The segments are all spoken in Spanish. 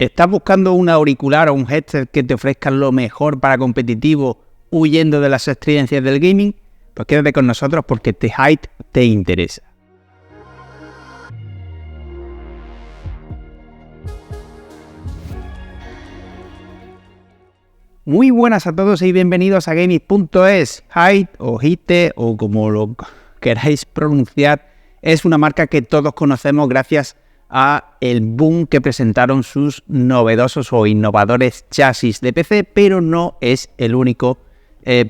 ¿Estás buscando un auricular o un headset que te ofrezca lo mejor para competitivo, huyendo de las estridencias del gaming? Pues quédate con nosotros porque este hype te interesa. Muy buenas a todos y bienvenidos a Gaming.es. Hype o Hite o como lo queráis pronunciar, es una marca que todos conocemos gracias a el boom que presentaron sus novedosos o innovadores chasis de PC, pero no es el único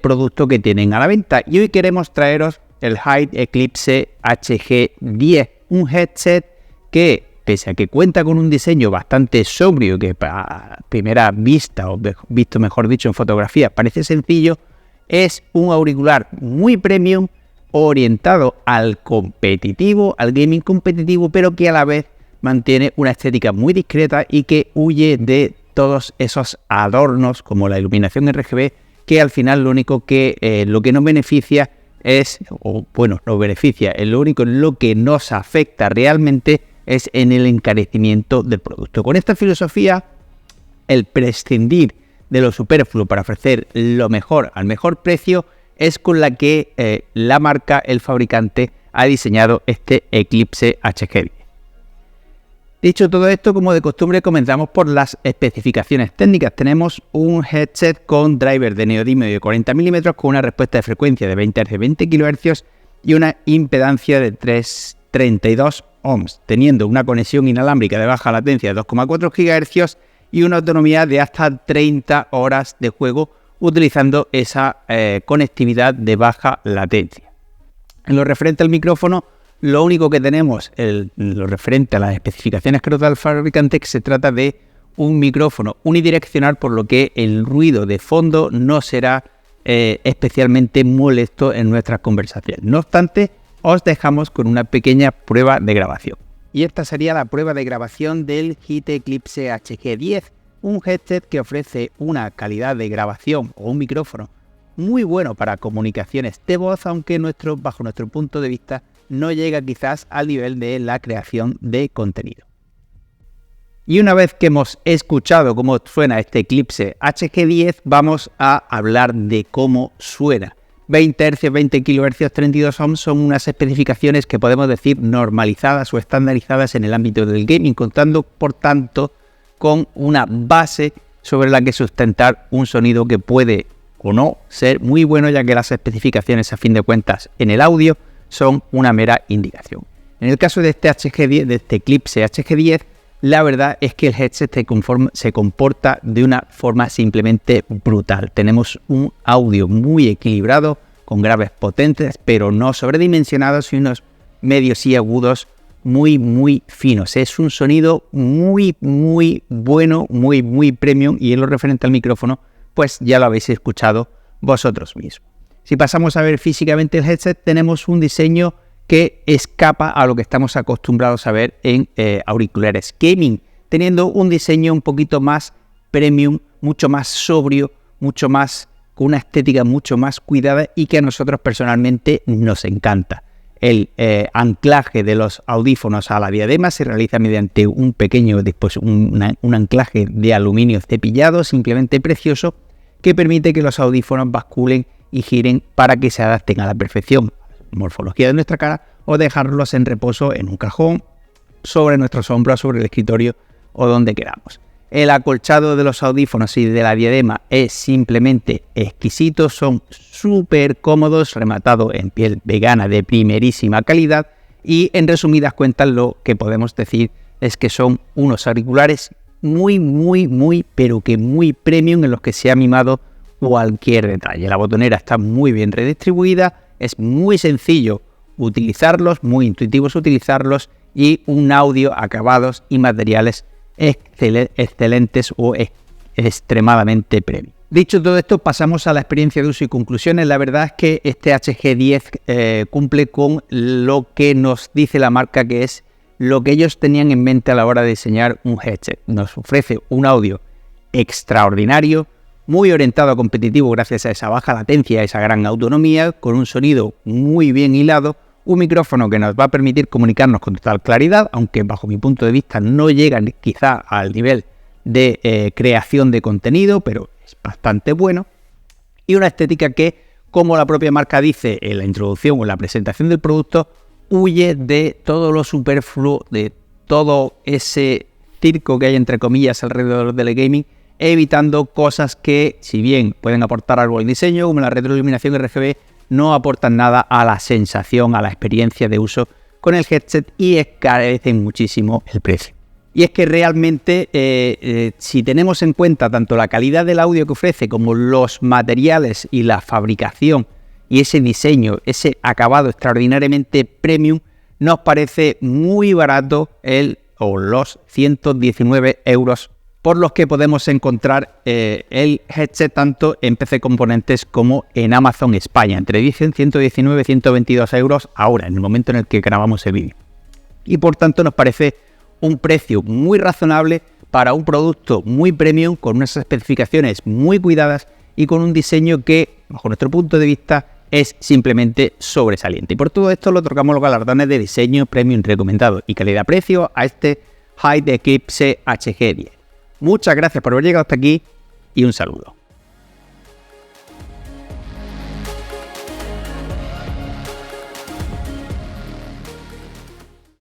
producto que tienen a la venta. Y hoy queremos traeros el Hype Eclipse HG10, un headset que, pese a que cuenta con un diseño bastante sobrio, que a primera vista, o visto mejor dicho en fotografía, parece sencillo, es un auricular muy premium, orientado al competitivo, al gaming competitivo, pero que a la vez mantiene una estética muy discreta y que huye de todos esos adornos como la iluminación RGB, que al final lo único que lo que nos beneficia es, o bueno, nos beneficia, lo único en lo que nos afecta realmente es en el encarecimiento del producto. Con esta filosofía, el prescindir de lo superfluo para ofrecer lo mejor al mejor precio es con la que la marca, el fabricante, ha diseñado este Eclipse HG10. Dicho todo esto, como de costumbre, comenzamos por las especificaciones técnicas. Tenemos un headset con driver de neodimio de 40 mm con una respuesta de frecuencia de 20 Hz, 20 kHz y una impedancia de 32 ohms, teniendo una conexión inalámbrica de baja latencia de 2,4 GHz y una autonomía de hasta 30 horas de juego utilizando esa conectividad de baja latencia. En lo referente al micrófono, lo único que tenemos, lo referente a las especificaciones que nos da el fabricante, que se trata de un micrófono unidireccional, por lo que el ruido de fondo no será especialmente molesto en nuestras conversaciones. No obstante, os dejamos con una pequeña prueba de grabación. Y esta sería la prueba de grabación del Hype Eclipse HG10, un headset que ofrece una calidad de grabación o un micrófono muy bueno para comunicaciones de voz, aunque bajo nuestro punto de vista no llega quizás al nivel de la creación de contenido. Y una vez que hemos escuchado cómo suena este Eclipse HG10, vamos a hablar de cómo suena. 20 Hz, 20 kHz, 32 ohms son unas especificaciones que podemos decir normalizadas o estandarizadas en el ámbito del gaming, contando por tanto con una base sobre la que sustentar un sonido que puede o no ser muy bueno, ya que las especificaciones a fin de cuentas en el audio son una mera indicación. En el caso de este HG10, de este Eclipse HG10, la verdad es que el headset se comporta de una forma simplemente brutal. Tenemos un audio muy equilibrado, con graves potentes, pero no sobredimensionados, y unos medios y agudos muy finos. Es un sonido muy bueno, muy premium, y en lo referente al micrófono, pues ya lo habéis escuchado vosotros mismos. Si pasamos a ver físicamente el headset, tenemos un diseño que escapa a lo que estamos acostumbrados a ver en auriculares gaming, teniendo un diseño un poquito más premium, mucho más sobrio, con una estética mucho más cuidada y que a nosotros personalmente nos encanta. El anclaje de los audífonos a la diadema se realiza mediante un pequeño un anclaje de aluminio cepillado, simplemente precioso, que permite que los audífonos basculen y giren para que se adapten a la perfección a la morfología de nuestra cara, o dejarlos en reposo en un cajón, sobre nuestros hombros, sobre el escritorio o donde queramos. El acolchado de los audífonos y de la diadema es simplemente exquisito, son súper cómodos, rematado en piel vegana de primerísima calidad, y en resumidas cuentas lo que podemos decir es que son unos auriculares pero que muy premium, en los que se ha mimado cualquier detalle. La botonera está muy bien redistribuida, es muy sencillo utilizarlos, muy intuitivos utilizarlos, y un audio, acabados y materiales excelentes o extremadamente premium. Dicho todo esto, pasamos a la experiencia de uso y conclusiones. La verdad es que este HG10 cumple con lo que nos dice la marca, que es lo que ellos tenían en mente a la hora de diseñar un headset. Nos ofrece un audio extraordinario, muy orientado a competitivo gracias a esa baja latencia, a esa gran autonomía, con un sonido muy bien hilado, un micrófono que nos va a permitir comunicarnos con total claridad, aunque bajo mi punto de vista no llega quizá al nivel de creación de contenido, pero es bastante bueno. Y una estética que, como la propia marca dice en la introducción o en la presentación del producto, huye de todo lo superfluo, de todo ese circo que hay entre comillas alrededor del gaming, evitando cosas que, si bien pueden aportar algo al diseño, como la retroiluminación RGB, no aportan nada a la sensación, a la experiencia de uso con el headset y encarecen muchísimo el precio. Y es que realmente, si tenemos en cuenta tanto la calidad del audio que ofrece como los materiales y la fabricación y ese diseño, ese acabado extraordinariamente premium, nos parece muy barato los 119 euros por los que podemos encontrar el headset tanto en PC Componentes como en Amazon España, entre 119 y 122 euros ahora, en el momento en el que grabamos el vídeo. Y por tanto nos parece un precio muy razonable para un producto muy premium, con unas especificaciones muy cuidadas y con un diseño que, bajo nuestro punto de vista, es simplemente sobresaliente. Y por todo esto lo otorgamos los galardones de diseño premium recomendado y calidad-precio a este Hide Eclipse HG10. Muchas gracias por haber llegado hasta aquí y un saludo.